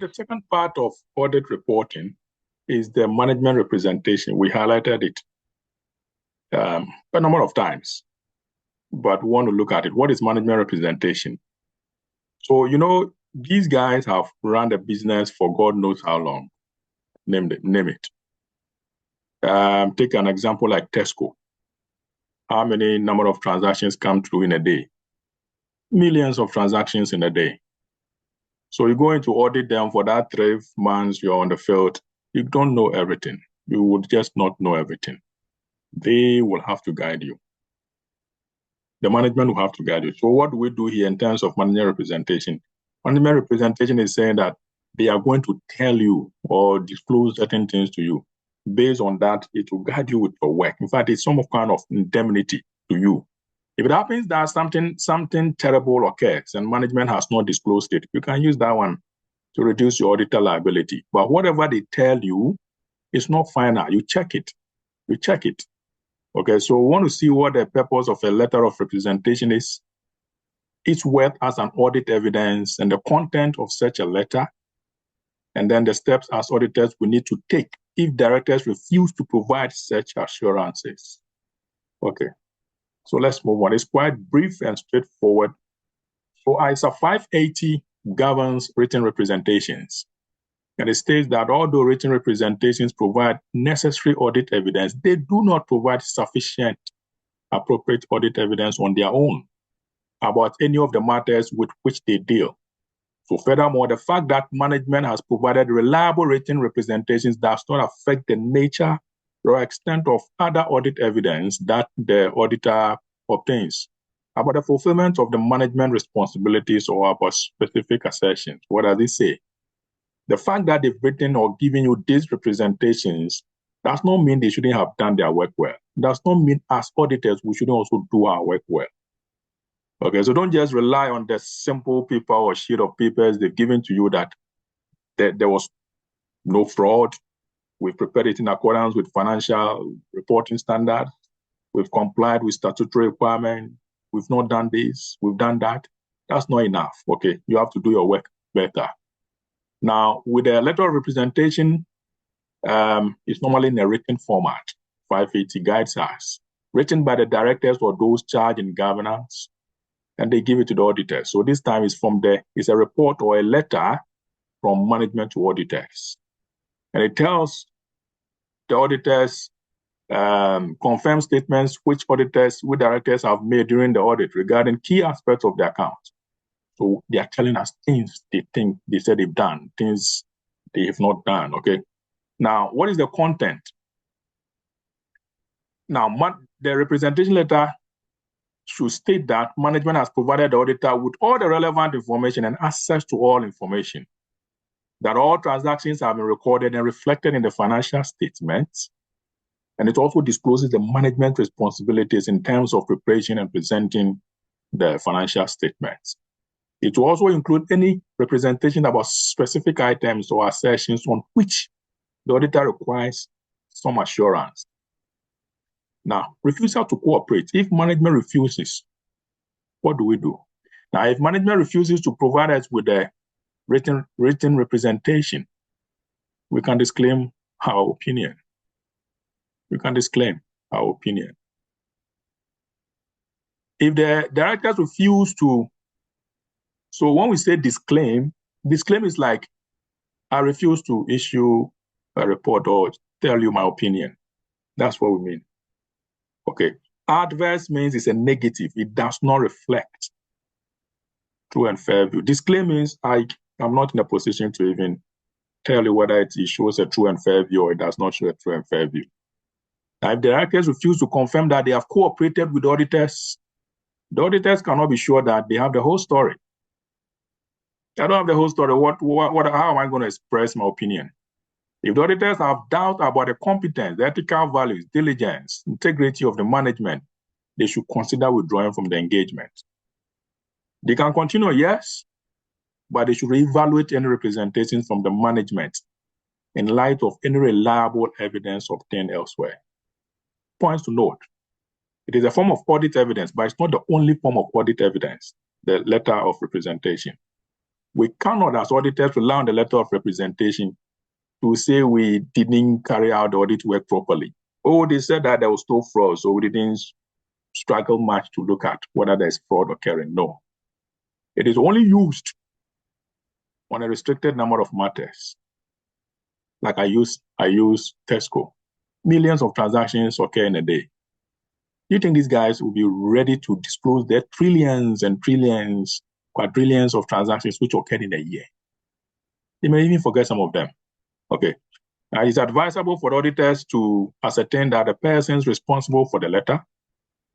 The second part of audit reporting is the management representation. We highlighted it a number of times, but we want to look at it. What is management representation? So, these guys have run the business for God knows how long. Name it. Take an example like Tesco. How many number of transactions come through in a day? Millions of transactions in a day. So you're going to audit them for that 3 months you're on the field. You don't know everything. You would just not know everything. They will have to guide you. The management will have to guide you. So what do we do here in terms of management representation? Management representation is saying that they are going to tell you or disclose certain things to you. Based on that, it will guide you with your work. In fact, it's some kind of indemnity to you. If it happens that something terrible occurs and management has not disclosed it, you can use that one to reduce your auditor liability. But whatever they tell you is not final. You check it. Okay, so we want to see what the purpose of a letter of representation is, its worth as an audit evidence, and the content of such a letter, and then the steps as auditors we need to take if directors refuse to provide such assurances. Okay, so let's move on. It's quite brief and straightforward. So ISA 580 governs written representations. And it states that although written representations provide necessary audit evidence, they do not provide sufficient appropriate audit evidence on their own about any of the matters with which they deal. So furthermore, the fact that management has provided reliable written representations does not affect the nature or extent of other audit evidence that the auditor obtains about the fulfillment of the management responsibilities or about specific assertions. What does it say? The fact that they've written or given you these representations does not mean they shouldn't have done their work well. Does not mean as auditors, we shouldn't also do our work well. Okay, so don't just rely on the simple paper or sheet of papers they've given to you that there was no fraud. We've prepared it in accordance with financial reporting standards. We've complied with statutory requirements. We've not done this. We've done that. That's not enough. Okay, you have to do your work better. Now, with a letter of representation, it's normally in a written format. 580 guides us, written by the directors or those charged in governance, and they give it to the auditors. So this time it's a report or a letter from management to auditors. And it tells the auditors, confirm statements which directors have made during the audit regarding key aspects of the account. So they are telling us things they said they've done, things they have not done, okay? Now, what is the content? Now, the representation letter should state that management has provided the auditor with all the relevant information and access to all information, that all transactions have been recorded and reflected in the financial statements, and it also discloses the management responsibilities in terms of preparation and presenting the financial statements. It will also include any representation about specific items or assertions on which the auditor requires some assurance. Now, refusal to cooperate. If management refuses, what do we do? Now, if management refuses to provide us with a written representation, we can disclaim our opinion. If the directors refuse to, so when we say disclaim is like, I refuse to issue a report or tell you my opinion. That's what we mean. Okay. Adverse means it's a negative. It does not reflect true and fair view. Disclaim means I'm not in a position to even tell you whether it shows a true and fair view or it does not show a true and fair view. Now, if the directors refuse to confirm that they have cooperated with auditors, the auditors cannot be sure that they have the whole story. I don't have the whole story. How am I going to express my opinion? If the auditors have doubt about the competence, the ethical values, diligence, integrity of the management, they should consider withdrawing from the engagement. They can continue, yes, but they should reevaluate any representations from the management in light of any reliable evidence obtained elsewhere. Points to note. It is a form of audit evidence, but it's not the only form of audit evidence, the letter of representation. We cannot, as auditors, rely on the letter of representation to say we didn't carry out the audit work properly. Oh, they said that there was no fraud, so we didn't struggle much to look at whether there's fraud occurring. No. It is only used on a restricted number of matters. Like I use Tesco. Millions of transactions occur in a day. Do you think these guys will be ready to disclose their trillions and trillions, quadrillions of transactions which occurred in a year? They may even forget some of them. Okay. Now, it's advisable for auditors to ascertain that the persons responsible for the letter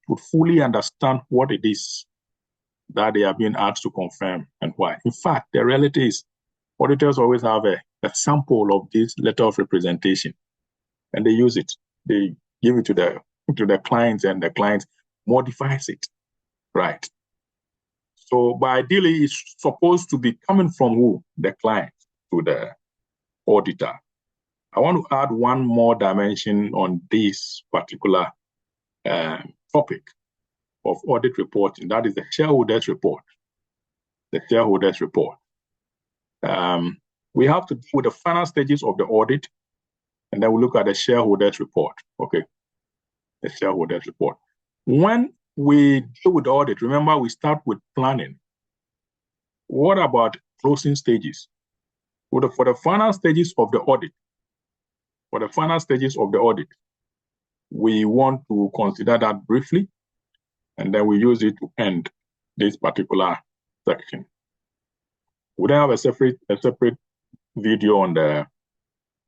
would fully understand what it is that they are being asked to confirm and why. In fact, the reality is auditors always have a sample of this letter of representation, and they use it. They give it to the clients, and the client modifies it, right? So, but ideally, it's supposed to be coming from who? The client to the auditor. I want to add one more dimension on this particular topic of audit reporting. That is the shareholders report. The shareholders report. We have to deal with the final stages of the audit, and then we look at the shareholders report. Okay, the shareholders report. When we deal with the audit, remember we start with planning. What about closing stages? For the final stages of the audit, we want to consider that briefly, and then we use it to end this particular section. We then have a separate video on the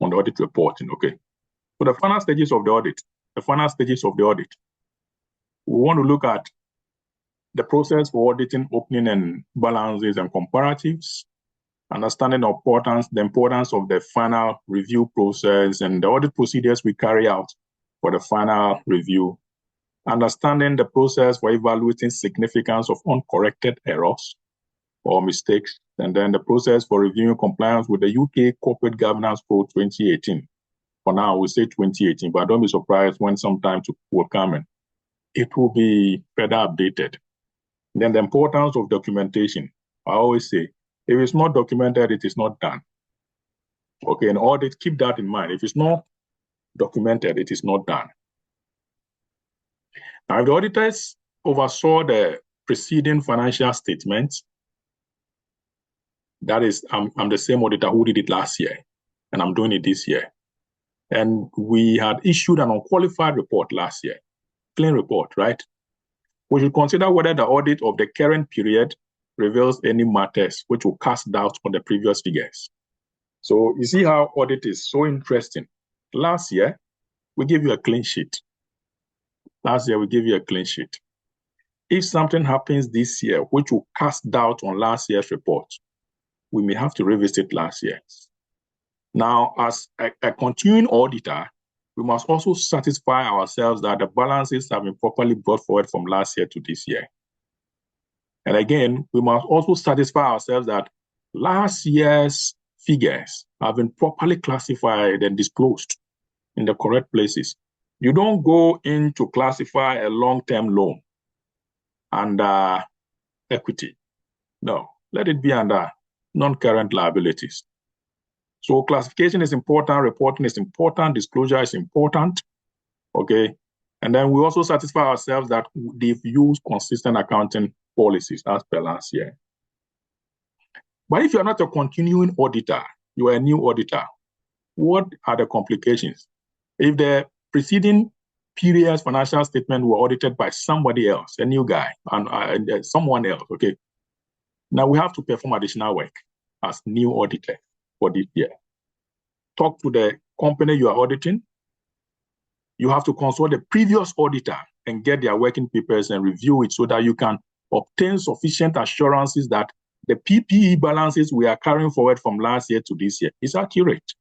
audit reporting. Okay. For the final stages of the audit, we want to look at the process for auditing opening and balances and comparatives, understanding the importance of the final review process and the audit procedures we carry out for the final review, understanding the process for evaluating significance of uncorrected errors or mistakes, and then the process for reviewing compliance with the UK Corporate Governance Code 2018. For now, we say 2018, but don't be surprised when sometime will come and it will be further updated. Then the importance of documentation. I always say, if it's not documented, it is not done. Okay, and audit, keep that in mind. If it's not documented, it is not done. Now, if the auditors oversaw the preceding financial statements, that is, I'm the same auditor who did it last year, and I'm doing it this year. And we had issued an unqualified report last year, clean report, right? We should consider whether the audit of the current period reveals any matters which will cast doubt on the previous figures. So you see how audit is so interesting. Last year, we gave you a clean sheet. If something happens this year which will cast doubt on last year's report, we may have to revisit last year's. Now, as a continuing auditor, we must also satisfy ourselves that the balances have been properly brought forward from last year to this year. And again, we must also satisfy ourselves that last year's figures have been properly classified and disclosed in the correct places. You don't go in to classify a long-term loan under equity. No, let it be under non-current liabilities. So classification is important, reporting is important, disclosure is important, okay? And then we also satisfy ourselves that they've used consistent accounting policies as per last year. But if you're not a continuing auditor, you are a new auditor, what are the complications? If the preceding period's financial statement were audited by somebody else, a new guy, and someone else, okay? Now we have to perform additional work as new auditor for this year. Talk to the company you are auditing. You have to consult the previous auditor and get their working papers and review it so that you can obtain sufficient assurances that the PPE balances we are carrying forward from last year to this year is accurate.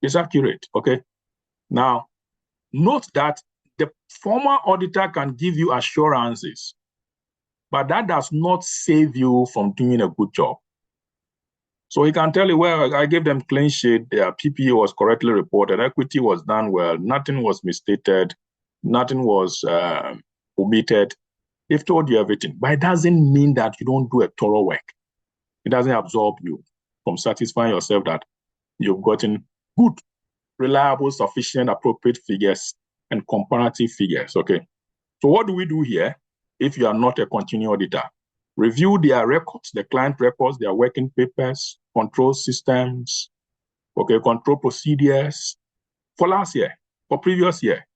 It's accurate, okay? Now, note that the former auditor can give you assurances, but that does not save you from doing a good job. So he can tell you, well, I gave them clean sheet, their PPE was correctly reported, equity was done well, nothing was misstated, nothing was omitted. They've told you everything, but it doesn't mean that you don't do a thorough work. It doesn't absolve you from satisfying yourself that you've gotten good, reliable, sufficient, appropriate figures and comparative figures, okay? So what do we do here if you are not a continuing auditor? Review their records, the client records, their working papers, control systems, okay, control procedures for last year, for previous year,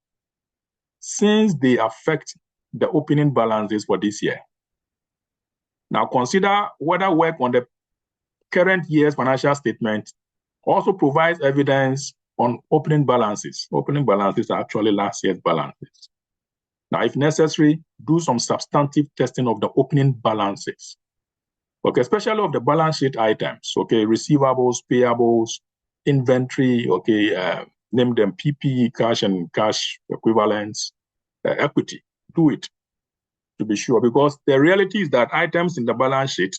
since they affect the opening balances for this year. Now consider whether work on the current year's financial statement also provides evidence on opening balances. Opening balances are actually last year's balances. Now, if necessary, do some substantive testing of the opening balances. Okay, especially of the balance sheet items. Okay, receivables, payables, inventory. Okay, name them PP, cash and cash equivalents, equity. Do it to be sure, because the reality is that items in the balance sheet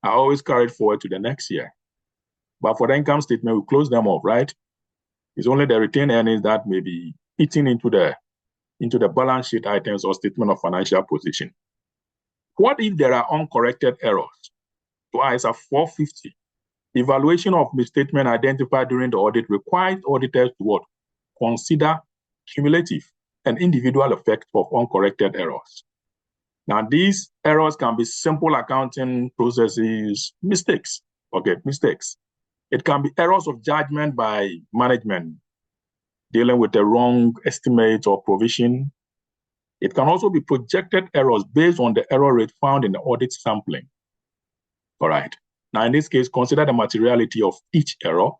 are always carried forward to the next year. But for the income statement, we close them off, right? It's only the retained earnings that may be eaten into the balance sheet items or statement of financial position. What if there are uncorrected errors? So ISA 450, evaluation of misstatement identified during the audit requires auditors to what? Consider cumulative and individual effects of uncorrected errors. Now, these errors can be simple accounting processes, mistakes, okay, mistakes. It can be errors of judgment by management, dealing with the wrong estimate or provision. It can also be projected errors based on the error rate found in the audit sampling. All right. Now, in this case, consider the materiality of each error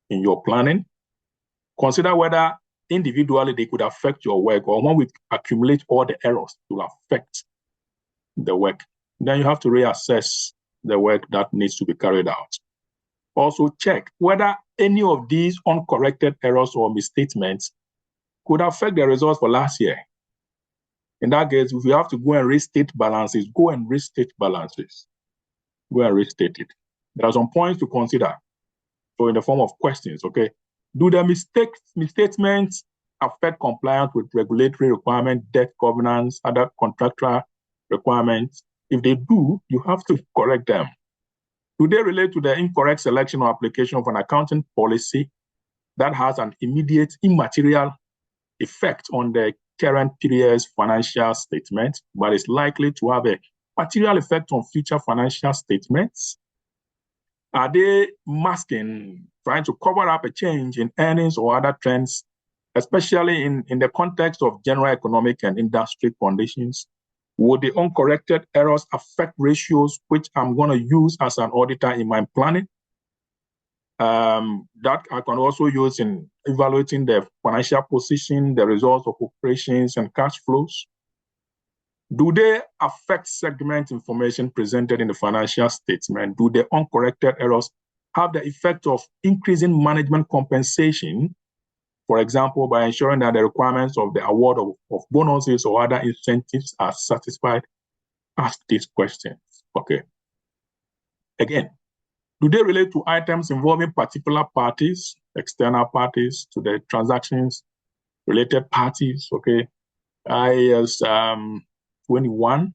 in your planning. Consider whether individually they could affect your work, or when we accumulate all the errors, it will affect the work. Then you have to reassess the work that needs to be carried out. Also check whether any of these uncorrected errors or misstatements could affect the results for last year. In that case, if you have to go and restate balances, go and restate balances. Go and restate it. There are some points to consider. So in the form of questions, okay? Do the misstatements affect compliance with regulatory requirements, debt governance, other contractual requirements? If they do, you have to correct them. Do they relate to the incorrect selection or application of an accounting policy that has an immediate immaterial effect on the current period's financial statement, but is likely to have a material effect on future financial statements? Are they masking, trying to cover up a change in earnings or other trends, especially in the context of general economic and industry conditions? Would the uncorrected errors affect ratios which I'm going to use as an auditor in my planning? That I can also use in evaluating the financial position, the results of operations and cash flows. Do they affect segment information presented in the financial statement? Do the uncorrected errors have the effect of increasing management compensation, for example, by ensuring that the requirements of the award of bonuses or other incentives are satisfied? Ask these questions, okay? Again, do they relate to items involving particular parties, external parties, to the transactions, related parties, okay? IAS 21,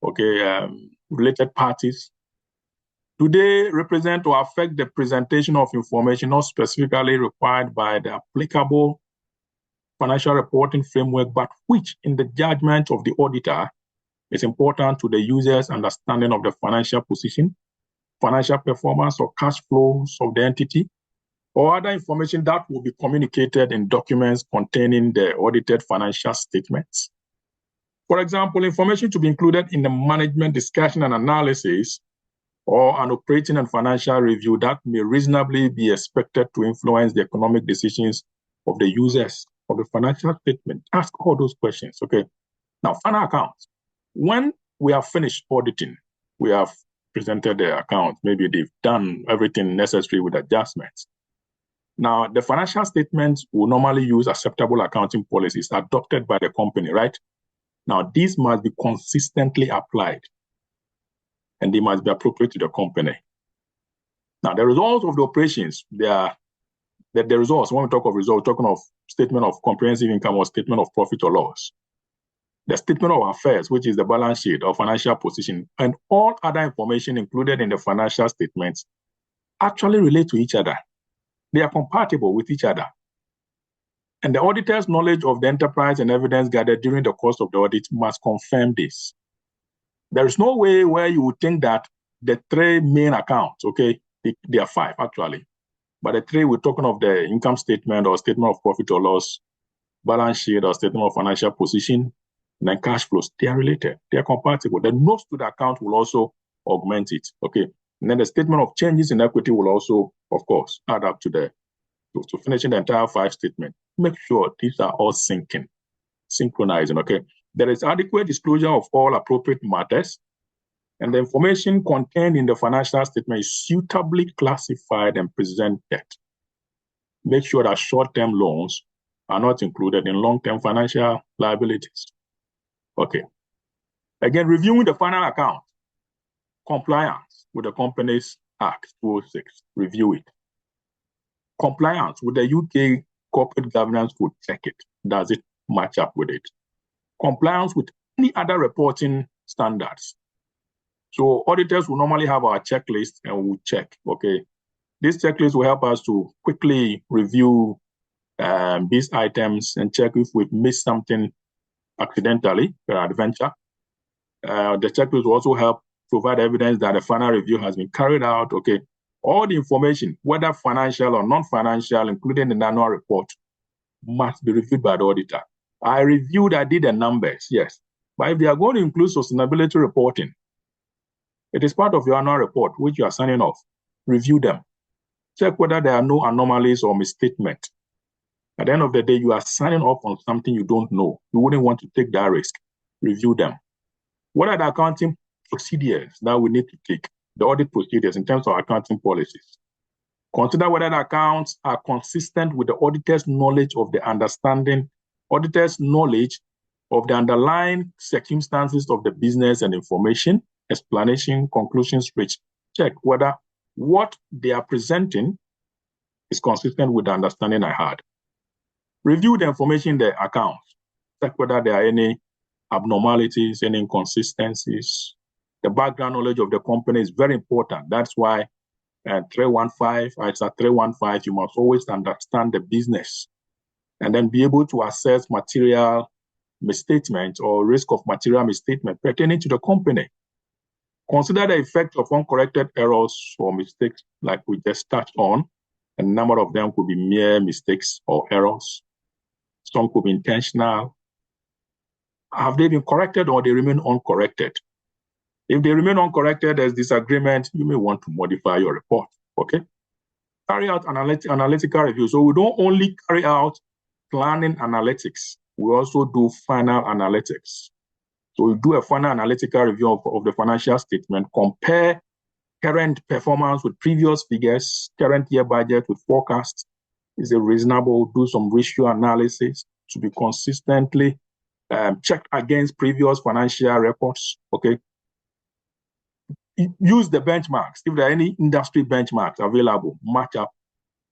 okay, related parties. Do they represent or affect the presentation of information not specifically required by the applicable financial reporting framework, but which, in the judgment of the auditor, is important to the user's understanding of the financial position, financial performance, or cash flows of the entity, or other information that will be communicated in documents containing the audited financial statements? For example, information to be included in the management discussion and analysis or an operating and financial review that may reasonably be expected to influence the economic decisions of the users of the financial statement. Ask all those questions, okay? Now, final accounts. When we have finished auditing, we have presented the account, maybe they've done everything necessary with adjustments. Now, the financial statements will normally use acceptable accounting policies adopted by the company, right? Now, these must be consistently applied, and they must be appropriate to the company. Now, the results of the operations, the results, when we talk of results, we're talking of statement of comprehensive income or statement of profit or loss. the statement of affairs, which is the balance sheet or financial position, and all other information included in the financial statements actually relate to each other. They are compatible with each other. And the auditor's knowledge of the enterprise and evidence gathered during the course of the audit must confirm this. There is no way where you would think that the three main accounts, okay, they are five actually, but the three we're talking of the income statement or statement of profit or loss, balance sheet or statement of financial position, and then cash flows, they are related, they are compatible. The notes to the account will also augment it, okay? And then the statement of changes in equity will also, of course, add up to finishing the entire five statement. Make sure these are all synchronizing, okay? There is adequate disclosure of all appropriate matters, and the information contained in the financial statement is suitably classified and presented. Make sure that short-term loans are not included in long-term financial liabilities. Okay. Again, reviewing the final account, compliance with the Companies Act 2006, review it. Compliance with the UK Corporate Governance Code, check it. Does it match up with it? Compliance with any other reporting standards. So auditors will normally have our checklist and we'll check, okay? This checklist will help us to quickly review these items and check if we've missed something accidentally, peradventure. The checklist will also help provide evidence that a final review has been carried out, okay? All the information, whether financial or non-financial, including the annual report, must be reviewed by the auditor. I did the numbers, yes. But if they are going to include sustainability reporting, it is part of your annual report, which you are signing off. Review them. Check whether there are no anomalies or misstatement. At the end of the day, you are signing off on something you don't know. You wouldn't want to take that risk. Review them. What are the accounting procedures that we need to take? The audit procedures in terms of accounting policies. Consider whether the accounts are consistent with the auditor's knowledge of the underlying circumstances of the business and information, explanation, conclusions, which check whether what they are presenting is consistent with the understanding I had. Review the information in the accounts. Check whether there are any abnormalities, any inconsistencies. The background knowledge of the company is very important. That's why 315, it's at 315, you must always understand the business and then be able to assess material misstatement or risk of material misstatement pertaining to the company. Consider the effect of uncorrected errors or mistakes like we just touched on. A number of them could be mere mistakes or errors. Some could be intentional. Have they been corrected or they remain uncorrected? If they remain uncorrected, there's disagreement, you may want to modify your report, okay? Carry out analytical review. So we don't only carry out planning analytics, we also do final analytics. So we do a final analytical review of the financial statement, compare current performance with previous figures, current year budget with forecast. Is it reasonable? Do some ratio analysis to be consistently checked against previous financial records, okay? Use the benchmarks. If there are any industry benchmarks available, match up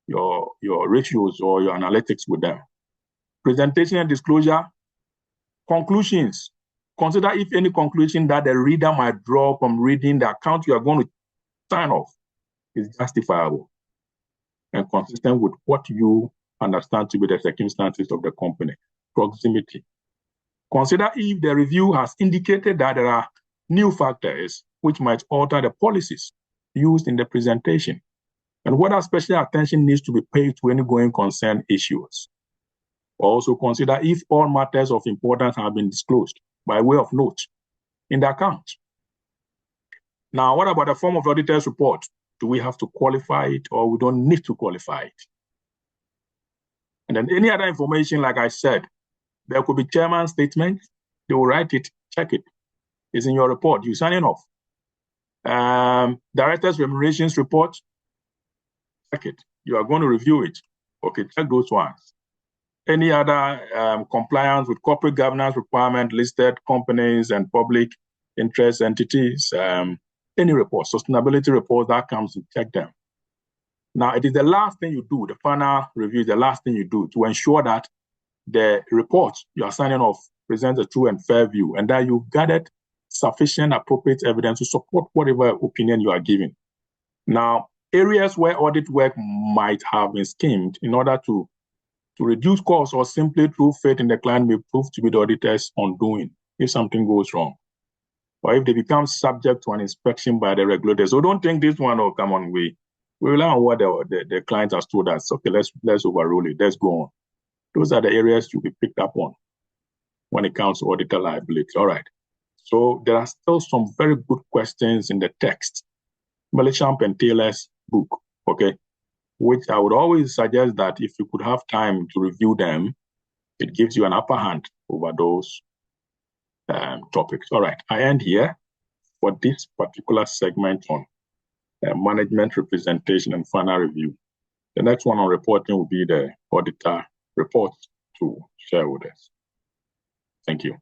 your ratios or your analytics with them. Presentation and disclosure. Conclusions. Consider if any conclusion that the reader might draw from reading the account you are going to sign off is justifiable and consistent with what you understand to be the circumstances of the company. Proximity. Consider if the review has indicated that there are new factors which might alter the policies used in the presentation, and whether special attention needs to be paid to any going concern issues. Also consider if all matters of importance have been disclosed by way of note in the account. Now, what about the form of the auditor's report? Do we have to qualify it or we don't need to qualify it? And then any other information, like I said, there could be chairman's statement. They will write it, check it. It's in your report. You sign it off. Director's remunerations report, check it. You are going to review it. Okay, check those ones. Any other compliance with corporate governance requirement, listed companies and public interest entities, any report, sustainability report that comes, and check them. Now, it is the last thing you do, the final review is the last thing you do to ensure that the report you are signing off presents a true and fair view, and that you've gathered sufficient appropriate evidence to support whatever opinion you are giving. Now, areas where audit work might have been schemed in order to reduce costs or simply through faith in the client may prove to be the auditor's undoing if something goes wrong, or if they become subject to an inspection by the regulators. So don't think this one will come on. We rely on what the client has told us. Okay, let's overrule it. Let's go on. Those are the areas to be picked up on when it comes to auditor liability. All right. So there are still some very good questions in the text, Mellichamp and Taylor's book, okay, which I would always suggest that if you could have time to review them, it gives you an upper hand over those topics. All right, I end here for this particular segment on management representation and final review. The next one on reporting will be the auditor report to shareholders. Thank you.